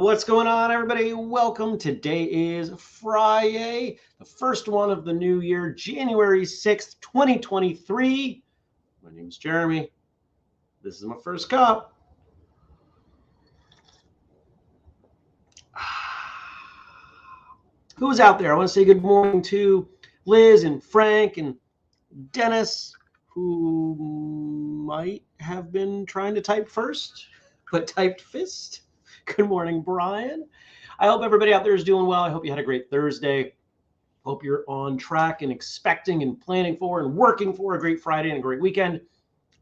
What's going on, everybody? Welcome. Today is Fri-YAY, the first one of the new year, January 6th, 2023. My name is Jeremy. This is my first cup. Who's out there? I want to say good morning to Liz and Frank and Dennis, who might have been trying to type first, but typed fist. Good morning, Brian. I hope everybody out there is doing well. I hope you had a great Thursday. Hope you're on track and expecting and planning for and working for a great Friday and a great weekend.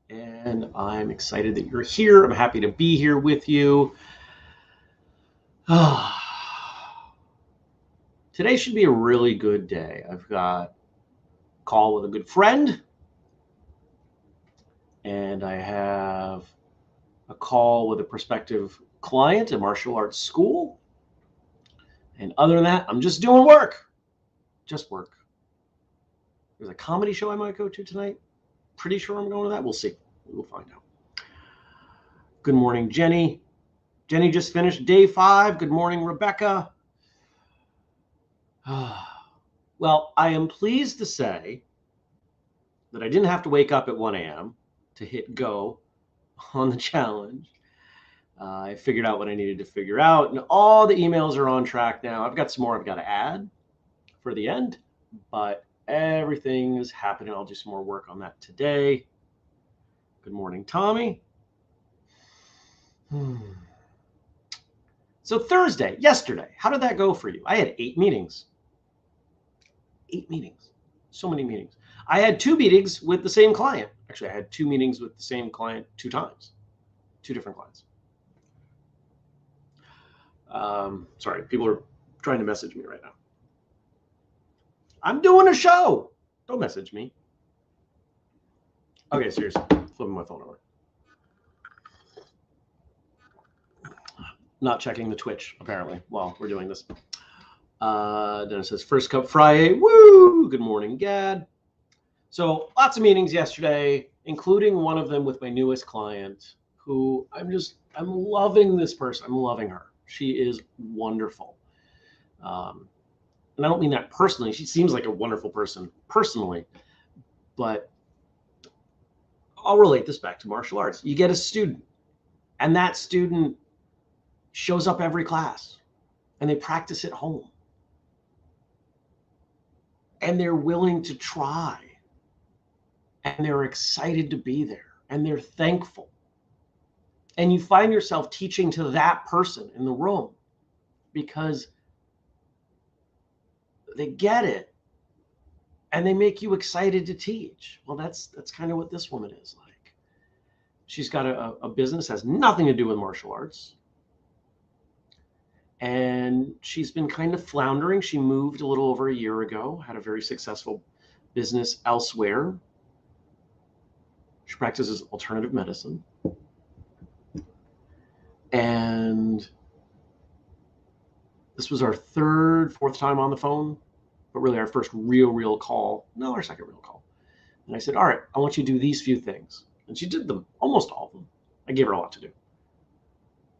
And I'm excited that you're here. I'm happy to be here with you. Today should be a really good day. I've got a call with a good friend, and I have a call with a prospective client at martial arts school. And other than that, I'm just doing work. Just work. There's a comedy show I might go to tonight. Pretty sure I'm going to that. We'll see. We'll find out. Good morning, Jenny. Jenny just finished day 5. Good morning, Rebecca. Well, I am pleased to say that I didn't have to wake up at 1 a.m. to hit go on the challenge. I figured out what I needed to figure out, and all the emails are on track now. I've got some more I've got to add for the end, but everything is happening. I'll do some more work on that today. Good morning, Tommy. So Thursday, yesterday, how did that go for you? I had 8 meetings. 8 meetings. So many meetings. I had 2 meetings with the same client. Actually, I had 2 meetings with the same client 2 times. 2 different clients. Sorry, people are trying to message me right now. I'm doing a show. Don't message me. Okay, seriously, flipping my phone over. Not checking the Twitch, apparently, while we're doing this. Dennis says, first cup Fri-YAY. Woo! Good morning, Gad. So lots of meetings yesterday, including one of them with my newest client, who I'm loving this person. I'm loving her. She is wonderful. And I don't mean that personally. She seems like a wonderful person personally, but I'll relate this back to martial arts. You get a student, and that student shows up every class, and they practice at home. And they're willing to try, and they're excited to be there, and they're thankful. And you find yourself teaching to that person in the room because they get it and they make you excited to teach. Well, that's kind of what this woman is like. She's got a business that has nothing to do with martial arts. And she's been kind of floundering. She moved a little over a year ago, had a very successful business elsewhere. She practices alternative medicine. And this was our 3rd, 4th time on the phone, but really our first real call. No, our second real call. And I said, all right, I want you to do these few things. And she did them, almost all of them. I gave her a lot to do.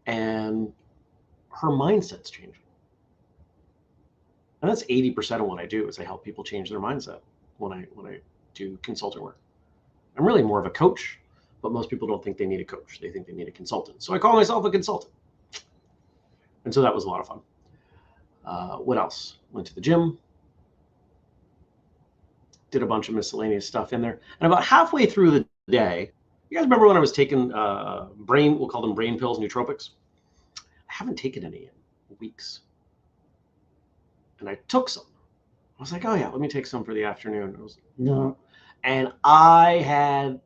And her mindset's changing. And that's 80% of what I do is I help people change their mindset when I do consulting work. I'm really more of a coach, but most people don't think they need a coach. They think they need a consultant. So I call myself a consultant. And so that was a lot of fun. What else? Went to the gym. Did a bunch of miscellaneous stuff in there. And about halfway through the day, you guys remember when I was taking we'll call them brain pills, nootropics? I haven't taken any in weeks. And I took some. I was like, oh yeah, let me take some for the afternoon. I was like, no. And I had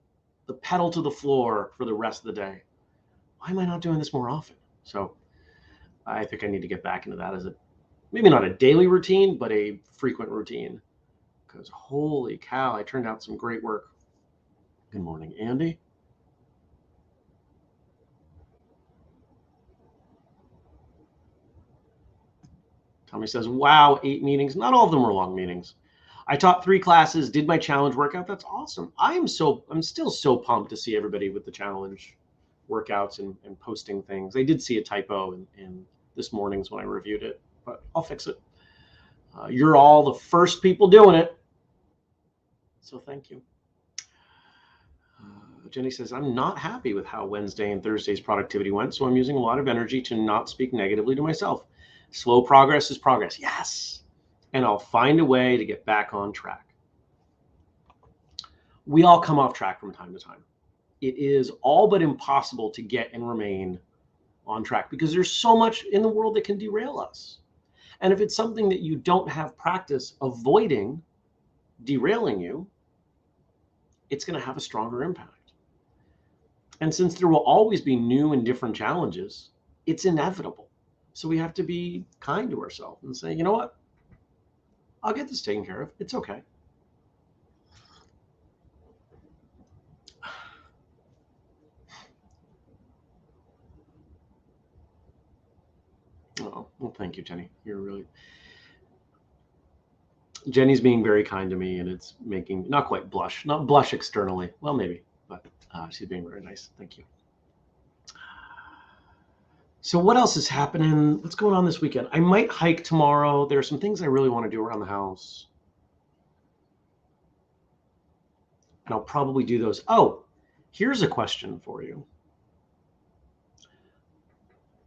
the pedal to the floor for the rest of the day. Why am I not doing this more often? So I think I need to get back into that as maybe not a daily routine, but a frequent routine. Because holy cow, I turned out some great work. Good morning, Andy. Tommy says, wow, 8 meetings. Not all of them were long meetings. I taught 3 classes, did my challenge workout. That's awesome. I'm still so pumped to see everybody with the challenge workouts and posting things. I did see a typo in this morning's when I reviewed it, but I'll fix it. You're all the first people doing it. So thank you. Jenny says, I'm not happy with how Wednesday and Thursday's productivity went, so I'm using a lot of energy to not speak negatively to myself. Slow progress is progress. Yes. And I'll find a way to get back on track. We all come off track from time to time. It is all but impossible to get and remain on track because there's so much in the world that can derail us. And if it's something that you don't have practice avoiding derailing you, it's going to have a stronger impact. And since there will always be new and different challenges, it's inevitable. So we have to be kind to ourselves and say, you know what? I'll get this taken care of. It's okay. Oh, well, thank you, Jenny. Jenny's being very kind to me, and it's making not quite blush, not blush externally. Well, maybe, but she's being very nice. Thank you. So what else is happening? What's going on this weekend? I might hike tomorrow. There are some things I really want to do around the house. And I'll probably do those. Oh, here's a question for you.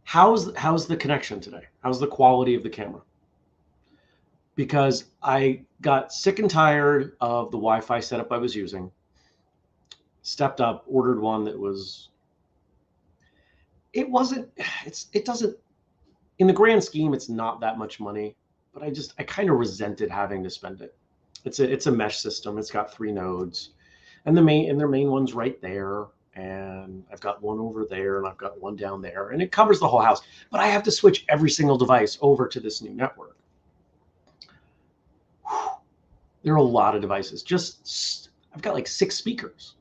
How's the connection today? How's the quality of the camera? Because I got sick and tired of the Wi-Fi setup I was using. Stepped up, ordered one that was, it doesn't, in the grand scheme, it's not that much money, but I kind of resented having to spend it. It's a mesh system. It's got 3 nodes, and their main one's right there. And I've got one over there, and I've got one down there, and it covers the whole house. But I have to switch every single device over to this new network. There are a lot of devices. I've got like 6 speakers,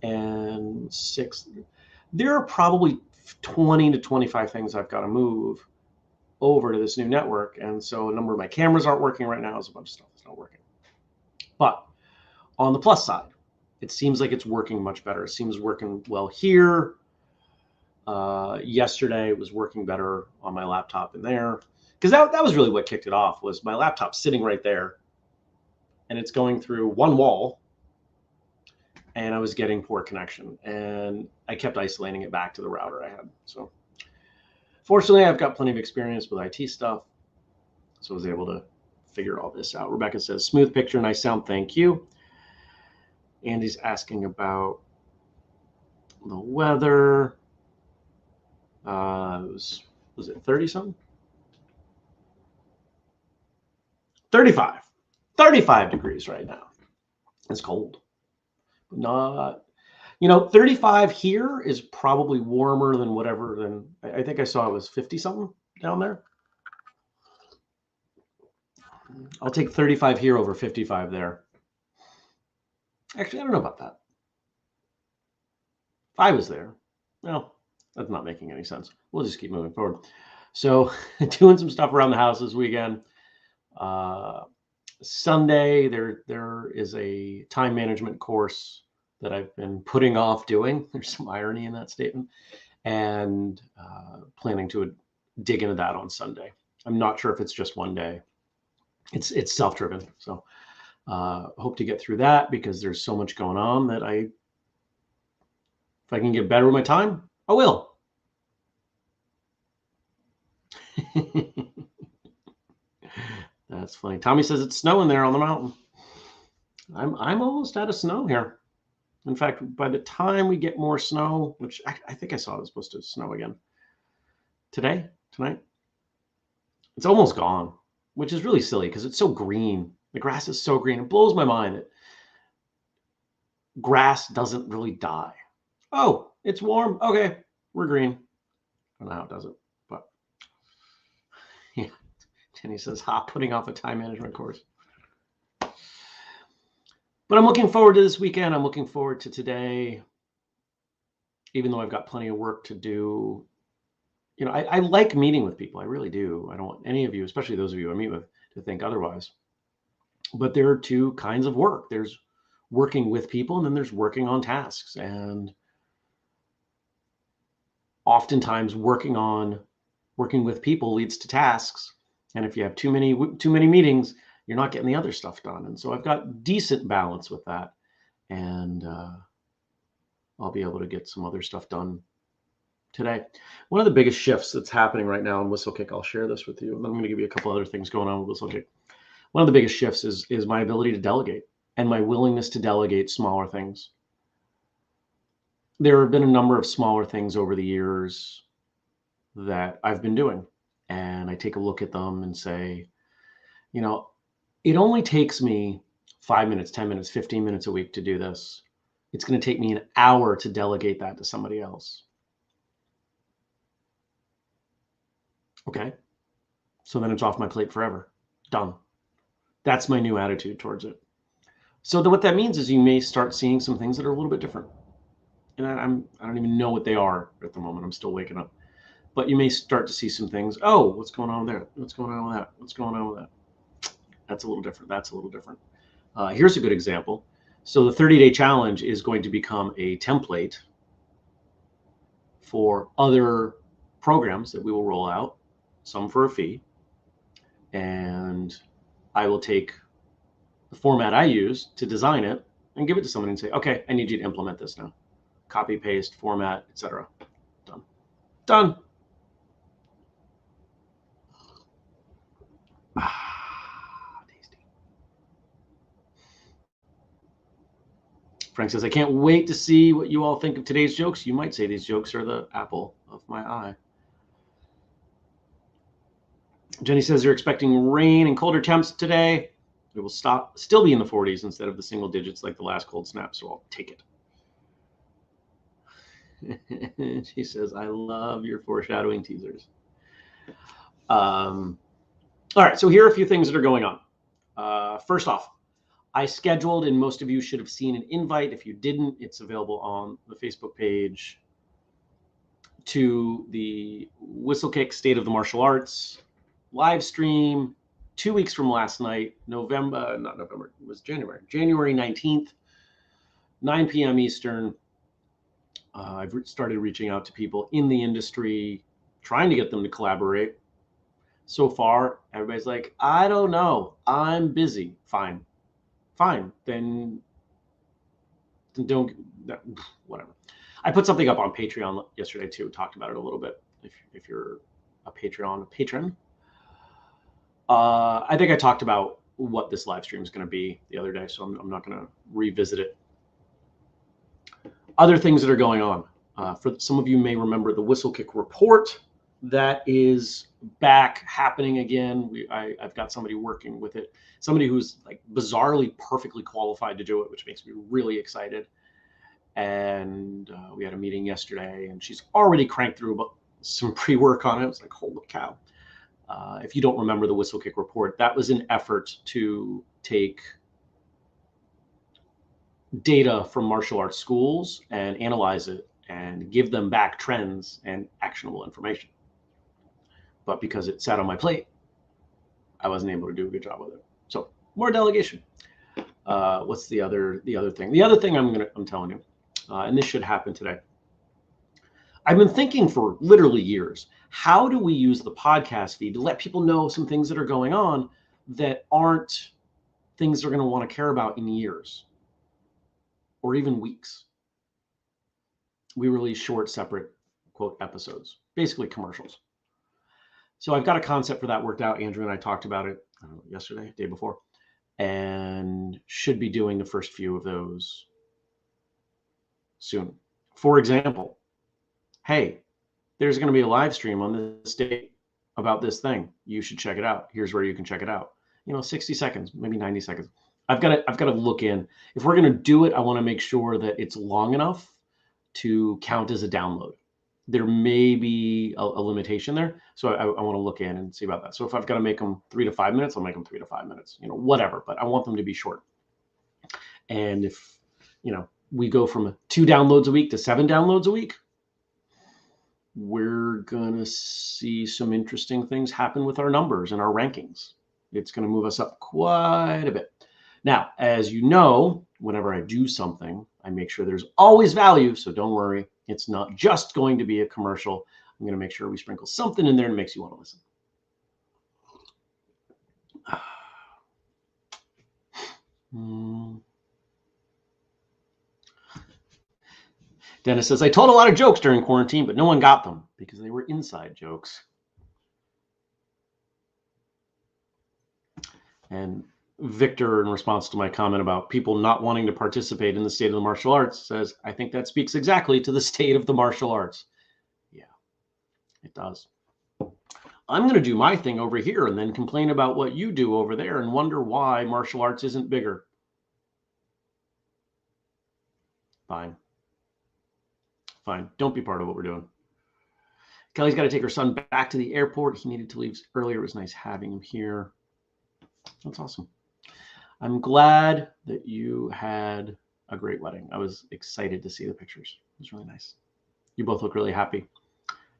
and there are probably 20 to 25 things I've got to move over to this new network. And so a number of my cameras aren't working right now. There's a bunch of stuff that's not working. But on the plus side, it seems like it's working much better. It seems working well here. Yesterday it was working better on my laptop in there. Because that was really what kicked it off, was my laptop sitting right there. And it's going through one wall. And I was getting poor connection. And I kept isolating it back to the router I had. So fortunately, I've got plenty of experience with IT stuff. So I was able to figure all this out. Rebecca says, smooth picture, nice sound, thank you. Andy's asking about the weather. Was it 30 something? 35 degrees right now. It's cold. Not, 35 here is probably warmer than I think I saw it was 50 something down there. I'll take 35 here over 55 there. Actually, I don't know about that. If I was there, well, that's not making any sense. We'll just keep moving forward. So doing some stuff around the house this weekend. Sunday, there is a time management course that I've been putting off doing. There's some irony in that statement. And planning to dig into that on Sunday. I'm not sure if it's just one day. It's self-driven. So hope to get through that, because there's so much going on that if I can get better with my time, I will. That's funny. Tommy says it's snowing there on the mountain. I'm almost out of snow here. In fact, by the time we get more snow, which I think I saw it was supposed to snow again tonight, it's almost gone, which is really silly because it's so green. The grass is so green. It blows my mind that grass doesn't really die. Oh, it's warm. Okay, we're green. I don't know how it does it, but yeah. Jenny says, putting off a time management course. But I'm looking forward to this weekend. I'm looking forward to today, even though I've got plenty of work to do. You know, I like meeting with people. I really do. I don't want any of you, especially those of you I meet with, to think otherwise. But there are two kinds of work. There's working with people, and then there's working on tasks. And oftentimes working with people leads to tasks. And if you have too many meetings, you're not getting the other stuff done. And so I've got decent balance with that. And I'll be able to get some other stuff done today. One of the biggest shifts that's happening right now in Whistlekick, I'll share this with you, and I'm going to give you a couple other things going on with Whistlekick. One of the biggest shifts is my ability to delegate and my willingness to delegate smaller things. There have been a number of smaller things over the years that I've been doing, and I take a look at them and say, you know, it only takes me 5 minutes, 10 minutes, 15 minutes a week to do this. It's going to take me an hour to delegate that to somebody else. Okay, so then it's off my plate forever. Done. That's my new attitude towards it. So what that means is you may start seeing some things that are a little bit different. And I don't even know what they are at the moment. I'm still waking up. But you may start to see some things. Oh, what's going on there? What's going on with that? What's going on with that? That's a little different. That's a little different. Here's a good example. So the 30-day challenge is going to become a template for other programs that we will roll out, some for a fee. And I will take the format I use to design it and give it to someone and say, okay, I need you to implement this now. Copy, paste, format, etc. Done. Done. Tasty. Frank says, I can't wait to see what you all think of today's jokes. You might say these jokes are the apple of my eye. Jenny says they're expecting rain and colder temps today. It will still be in the 40s instead of the single digits like the last cold snap, so I'll take it. She says, I love your foreshadowing teasers. All right, so here are a few things that are going on. First off, I scheduled, and most of you should have seen an invite. If you didn't, it's available on the Facebook page, to the Whistlekick State of the Martial Arts live stream 2 weeks from last night, it was January 19th, 9 p.m. Eastern. I've started reaching out to people in the industry, trying to get them to collaborate. So far, everybody's like, I don't know, I'm busy. Fine. Then don't, whatever. I put something up on Patreon yesterday too, talked about it a little bit. If you're a patron. I think I talked about what this live stream is going to be the other day, so I'm not going to revisit it. Other things that are going on. For some of you may remember the Whistlekick report that is back happening again. I've got somebody working with it, somebody who's like bizarrely perfectly qualified to do it, which makes me really excited. And we had a meeting yesterday, and she's already cranked through some pre-work on it. It's like, holy cow. If you don't remember the Whistlekick report, that was an effort to take data from martial arts schools and analyze it and give them back trends and actionable information. But because it sat on my plate, I wasn't able to do a good job with it. So more delegation. What's the other thing? The other thing I'm telling you, and this should happen today. I've been thinking for literally years, how do we use the podcast feed to let people know some things that are going on that aren't things they're going to want to care about in years or even weeks? We release short, separate, quote, episodes, basically commercials. So I've got a concept for that worked out. Andrew and I talked about it yesterday, day before, and should be doing the first few of those soon. For example, hey, there's going to be a live stream on this date about this thing. You should check it out. Here's where you can check it out. 60 seconds, maybe 90 seconds. I've got to look in. If we're going to do it, I want to make sure that it's long enough to count as a download. There may be a limitation there. So I want to look in and see about that. So if I've got to make them 3 to 5 minutes, I'll make them 3 to 5 minutes, whatever, but I want them to be short. And if, we go from 2 downloads a week to 7 downloads a week, we're going to see some interesting things happen with our numbers and our rankings. It's going to move us up quite a bit. Now, as you know, whenever I do something, I make sure there's always value. So don't worry. It's not just going to be a commercial. I'm going to make sure we sprinkle something in there that makes you want to listen. Dennis says, I told a lot of jokes during quarantine, but no one got them because they were inside jokes. And Victor, in response to my comment about people not wanting to participate in the state of the martial arts, says, I think that speaks exactly to the state of the martial arts. Yeah, it does. I'm going to do my thing over here and then complain about what you do over there and wonder why martial arts isn't bigger. Fine. Don't be part of what we're doing. Kelly's got to take her son back to the airport. He needed to leave earlier. It was nice having him here. That's awesome. I'm glad that you had a great wedding. I was excited to see the pictures. It was really nice. You both look really happy.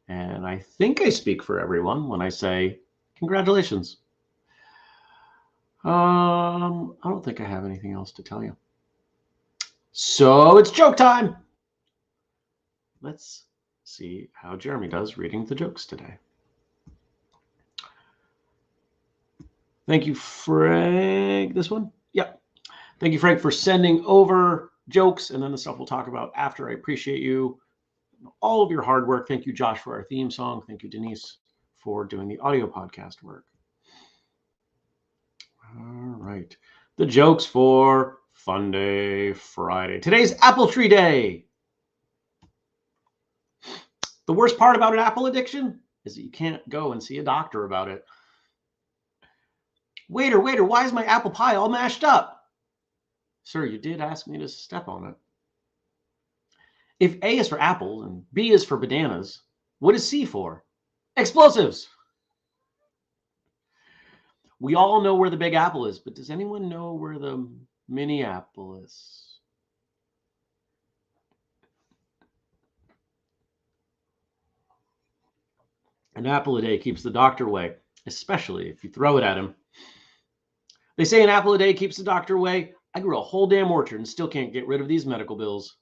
And I think I speak for everyone when I say congratulations. I don't think I have anything else to tell you. So it's joke time. Let's see how Jeremy does reading the jokes today. Thank you, Frank. This one? Yep. Thank you, Frank, for sending over jokes and then the stuff we'll talk about after. I appreciate you. All of your hard work. Thank you, Josh, for our theme song. Thank you, Denise, for doing the audio podcast work. All right. The jokes for Fun Day Friday. Today's Apple Tree Day. The worst part about an apple addiction is that you can't go and see a doctor about it. Waiter, why is my apple pie all mashed up? Sir, you did ask me to step on it. If A is for apple and B is for bananas, what is C for? Explosives. We all know where the Big Apple is, but does anyone know where the mini apple is? An apple a day keeps the doctor away, especially if you throw it at him. They say an apple a day keeps the doctor away. I grew a whole damn orchard and still can't get rid of these medical bills.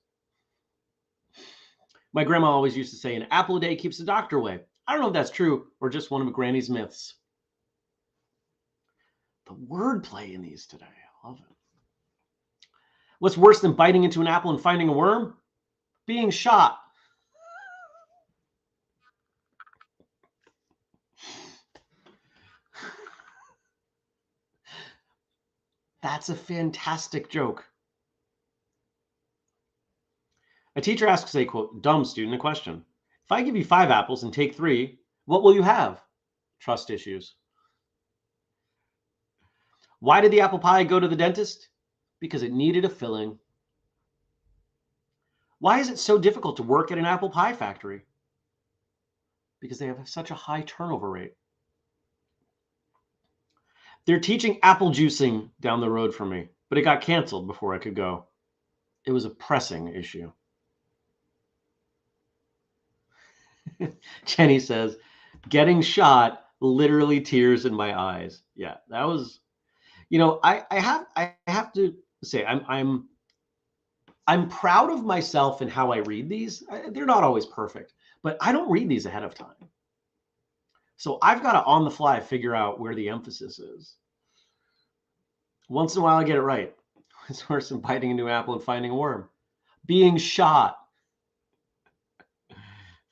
My grandma always used to say an apple a day keeps the doctor away. I don't know if that's true or just one of Granny's myths. The wordplay in these today, I love it. What's worse than biting into an apple and finding a worm? Being shot. That's a fantastic joke. A teacher asks a, quote, dumb student a question. If I give you 5 apples and take 3, what will you have? Trust issues. Why did the apple pie go to the dentist? Because it needed a filling. Why is it so difficult to work at an apple pie factory? Because they have such a high turnover rate. They're teaching apple juicing down the road from me, but it got canceled before I could go. It was a pressing issue. Jenny says, getting shot, literally tears in my eyes. Yeah, that was, I have to say, I'm proud of myself and how I read these. They're not always perfect, but I don't read these ahead of time. So I've got to, on the fly, figure out where the emphasis is. Once in a while, I get it right. It's worse than biting into an apple and finding a worm. Being shot.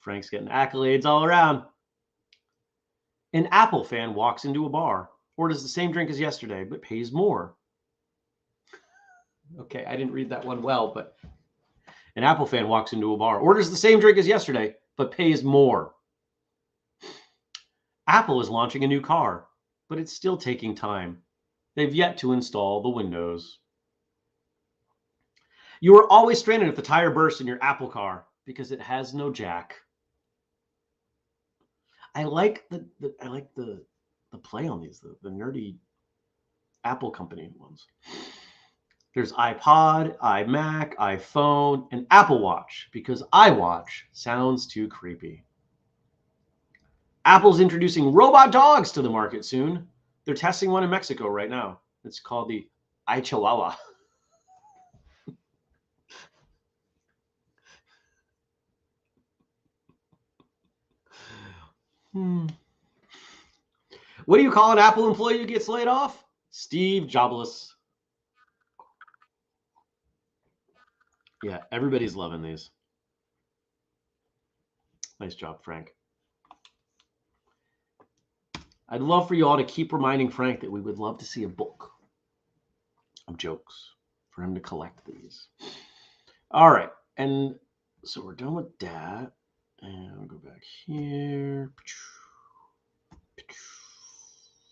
Frank's getting accolades all around. An Apple fan walks into a bar, orders the same drink as yesterday, but pays more. Okay, I didn't read that one well, but an Apple fan walks into a bar, orders the same drink as yesterday, but pays more. Apple is launching a new car, but it's still taking time. They've yet to install the windows. You are always stranded if the tire bursts in your Apple car because it has no jack. I like the play on these, the nerdy Apple company ones. There's iPod, iMac, iPhone, and Apple Watch because iWatch sounds too creepy. Apple's introducing robot dogs to the market soon. They're testing one in Mexico right now. It's called the iChihuahua. What do you call an Apple employee who gets laid off? Steve Jobless. Yeah, everybody's loving these. Nice job, Frank. I'd love for you all to keep reminding Frank that we would love to see a book of jokes for him to collect these. All right. And so we're done with that. And I'll go back here.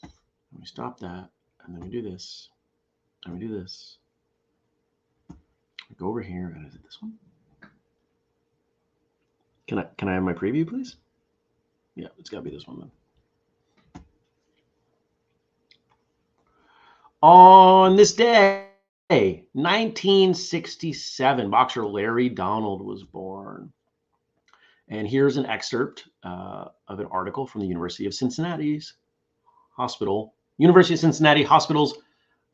And we stop that. And then we do this. And we do this. We go over here. And is it this one? Can I have my preview, please? Yeah, it's got to be this one then. On this day, 1967, boxer Larry Donald was born. And here's an excerpt of an article from the University of Cincinnati Hospital's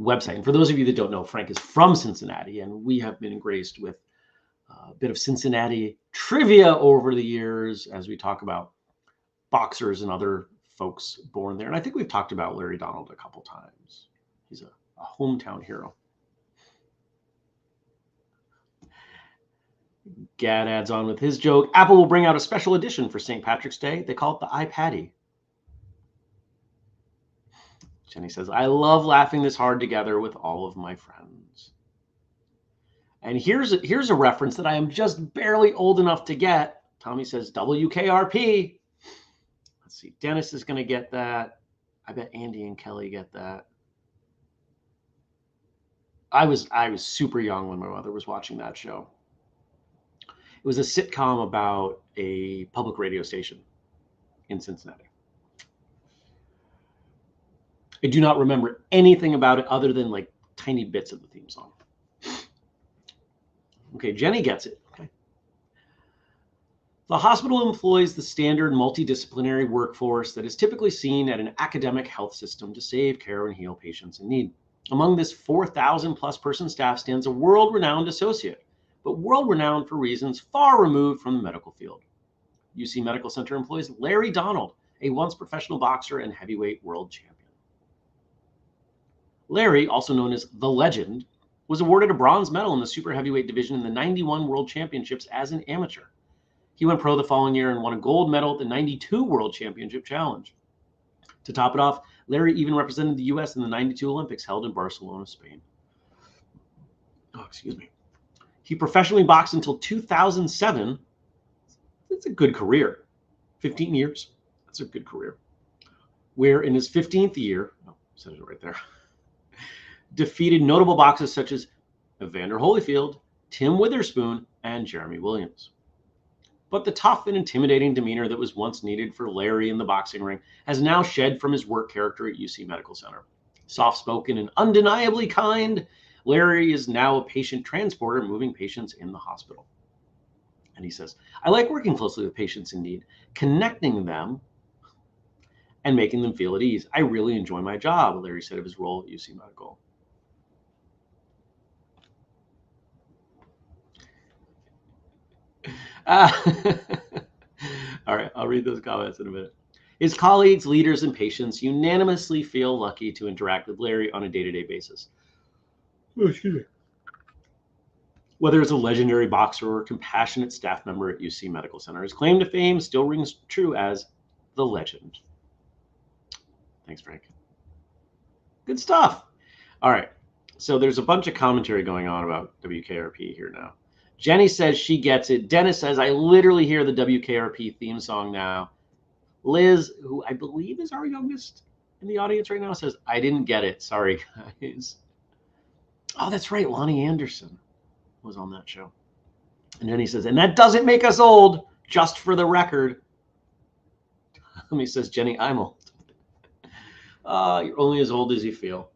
website. And for those of you that don't know, Frank is from Cincinnati, and we have been graced with a bit of Cincinnati trivia over the years as we talk about boxers and other folks born there. And I think we've talked about Larry Donald a couple times. He's a hometown hero. Gad adds on with his joke. Apple will bring out a special edition for St. Patrick's Day. They call it the iPaddy. Jenny says, I love laughing this hard together with all of my friends. And here's a reference that I am just barely old enough to get. Tommy says, WKRP. Let's see. Dennis is going to get that. I bet Andy and Kelly get that. I was super young when my mother was watching that show. It was a sitcom about a public radio station in Cincinnati. I do not remember anything about it other than like tiny bits of the theme song. Okay, Jenny gets it. Okay. The hospital employs the standard multidisciplinary workforce that is typically seen at an academic health system to save, care, and heal patients in need. Among this 4,000 plus person staff stands a world-renowned associate, but world-renowned for reasons far removed from the medical field. UC Medical Center employs Larry Donald, a once professional boxer and heavyweight world champion. Larry, also known as the Legend, was awarded a bronze medal in the super heavyweight division in the 91 World Championships as an amateur. He went pro the following year and won a gold medal at the 92 World Championship Challenge. To top it off, Larry even represented the U.S. in the 92 Olympics held in Barcelona, Spain. Oh, excuse me. He professionally boxed until 2007. That's a good career. 15 years. That's a good career. Where in his 15th year, oh, said it right there, defeated notable boxers such as Evander Holyfield, Tim Witherspoon, and Jeremy Williams. But the tough and intimidating demeanor that was once needed for Larry in the boxing ring has now shed from his work character at UC Medical Center. Soft-spoken and undeniably kind, Larry is now a patient transporter moving patients in the hospital. And he says, I like working closely with patients in need, connecting them and making them feel at ease. I really enjoy my job, Larry said of his role at UC Medical. All right, I'll read those comments in a minute. His colleagues, leaders, and patients unanimously feel lucky to interact with Larry on a day-to-day basis. Oh, excuse me. Whether as a legendary boxer or a compassionate staff member at UC Medical Center, his claim to fame still rings true as the Legend. Thanks, Frank. Good stuff. All right, so there's a bunch of commentary going on about WKRP here now. Jenny says she gets it. Dennis says, I literally hear the WKRP theme song now. Liz, who I believe is our youngest in the audience right now says, I didn't get it. Sorry, guys. Oh, that's right. Lonnie Anderson was on that show. And then he says, and that doesn't make us old, just for the record. He says, Jenny, I'm old. You're only as old as you feel.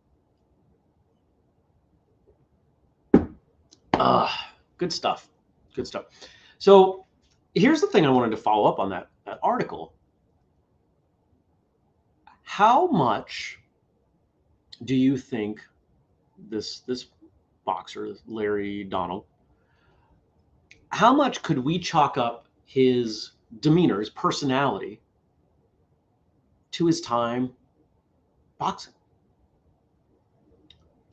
Good stuff. Good stuff. So here's the thing I wanted to follow up on that article. How much do you think this boxer, Larry Donald, how much could we chalk up his demeanor, his personality, to his time boxing?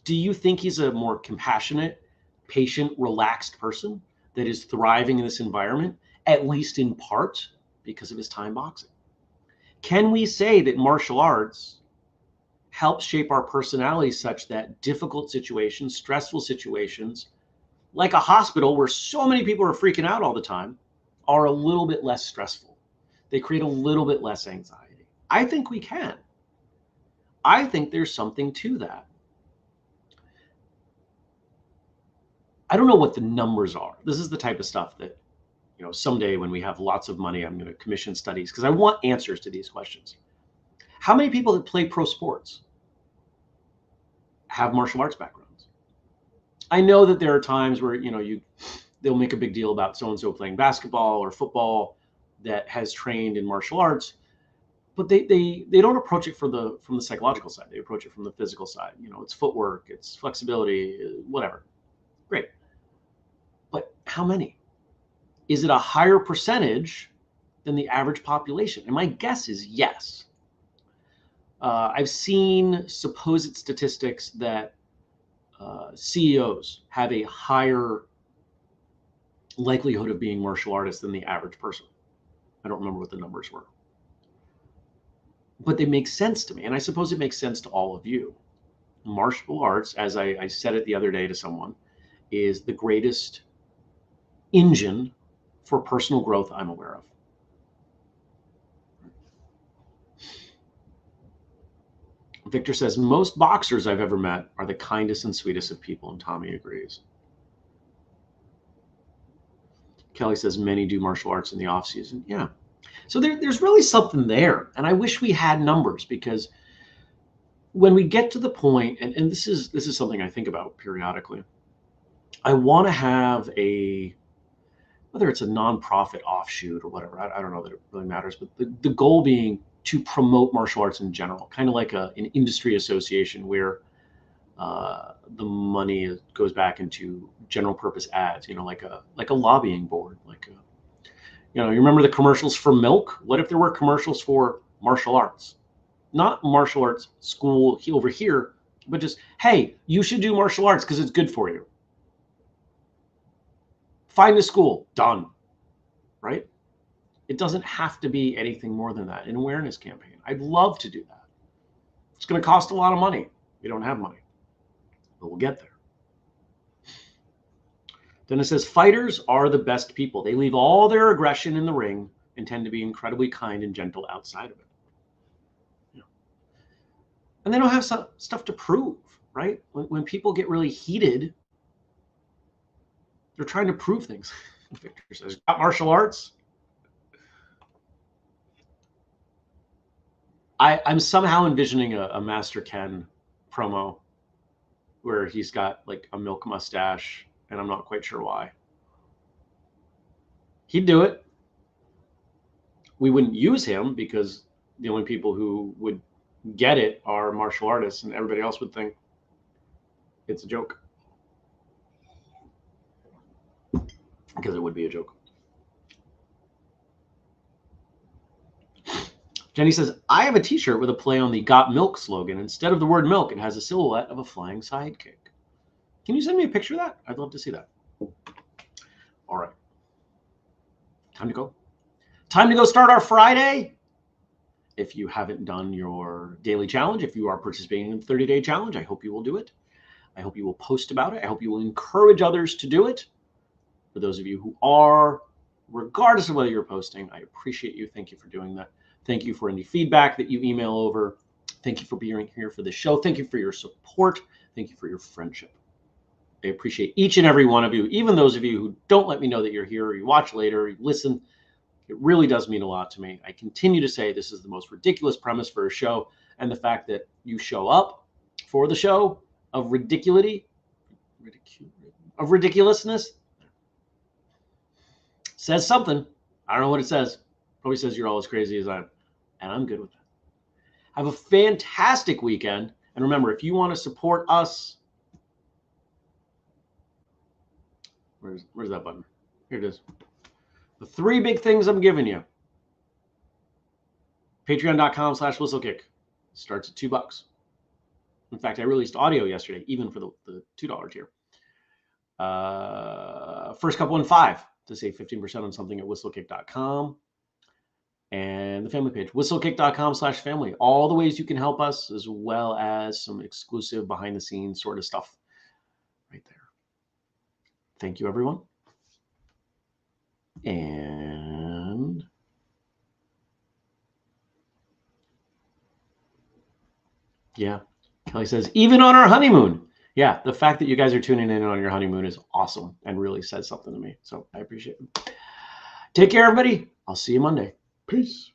Do you think he's a more compassionate, patient, relaxed person that is thriving in this environment, at least in part because of his time boxing? Can we say that martial arts helps shape our personality such that difficult situations, stressful situations, like a hospital where so many people are freaking out all the time, are a little bit less stressful? They create a little bit less anxiety. I think we can. I think there's something to that. I don't know what the numbers are. This is the type of stuff that, you know, someday when we have lots of money, I'm going to commission studies because I want answers to these questions. How many people that play pro sports have martial arts backgrounds? I know that there are times where, you know, they'll make a big deal about so-and-so playing basketball or football that has trained in martial arts, but they don't approach it from the psychological side. They approach it from the physical side. You know, it's footwork, it's flexibility, whatever. Great. But how many? Is it a higher percentage than the average population? And my guess is yes. I've seen supposed statistics that CEOs have a higher likelihood of being martial artists than the average person. I don't remember what the numbers were. But they make sense to me, and I suppose it makes sense to all of you. Martial arts, as I said it the other day to someone, is the greatest engine for personal growth I'm aware of. Victor says, most boxers I've ever met are the kindest and sweetest of people, and Tommy agrees. Kelly says, many do martial arts in the off season. Yeah. So there's really something there. And I wish we had numbers, because when we get to the point, and this is something I think about periodically, I want to have whether it's a nonprofit offshoot or whatever, I don't know that it really matters, but the goal being to promote martial arts in general, kind of like an industry association where the money goes back into general purpose ads, you know, like a lobbying board, you know, you remember the commercials for milk? What if there were commercials for martial arts? Not martial arts school over here, but just, hey, you should do martial arts because it's good for you. Find a school, done, right? It doesn't have to be anything more than that. An awareness campaign. I'd love to do that. It's going to cost a lot of money. We don't have money, but we'll get there. Then it says, fighters are the best people. They leave all their aggression in the ring and tend to be incredibly kind and gentle outside of it. You know? And they don't have stuff to prove, right? When people get really heated, they're trying to prove things. Victor says, got martial arts? I'm somehow envisioning a Master Ken promo where he's got like a milk mustache, and I'm not quite sure why. He'd do it. We wouldn't use him because the only people who would get it are martial artists, and everybody else would think it's a joke. Because it would be a joke. Jenny says, I have a t-shirt with a play on the Got Milk slogan. Instead of the word milk, it has a silhouette of a flying sidekick. Can you send me a picture of that? I'd love to see that. All right. Time to go. Time to go start our Friday. If you haven't done your daily challenge, if you are participating in the 30-day challenge, I hope you will do it. I hope you will post about it. I hope you will encourage others to do it. For those of you who are, regardless of whether you're posting, I appreciate you. Thank you for doing that. Thank you for any feedback that you email over. Thank you for being here for the show. Thank you for your support. Thank you for your friendship. I appreciate each and every one of you, even those of you who don't let me know that you're here, or you watch later, or you listen. It really does mean a lot to me. I continue to say this is the most ridiculous premise for a show, and the fact that you show up for the show of ridiculousness says something. I don't know what it says. Probably says you're all as crazy as I am, and I'm good with that. Have a fantastic weekend, and remember, if you want to support us, where's that button? Here it is. The 3 big things I'm giving you. Patreon.com/whistlekick starts at $2. In fact, I released audio yesterday, even for the $2 tier. First couple in 5 to save 15% on something at whistlekick.com. And the family page, whistlekick.com/family. All the ways you can help us, as well as some exclusive behind the scenes sort of stuff right there. Thank you, everyone. And yeah, Kelly says, even on our honeymoon. Yeah, the fact that you guys are tuning in on your honeymoon is awesome and really says something to me. So I appreciate it. Take care, everybody. I'll see you Monday. Peace.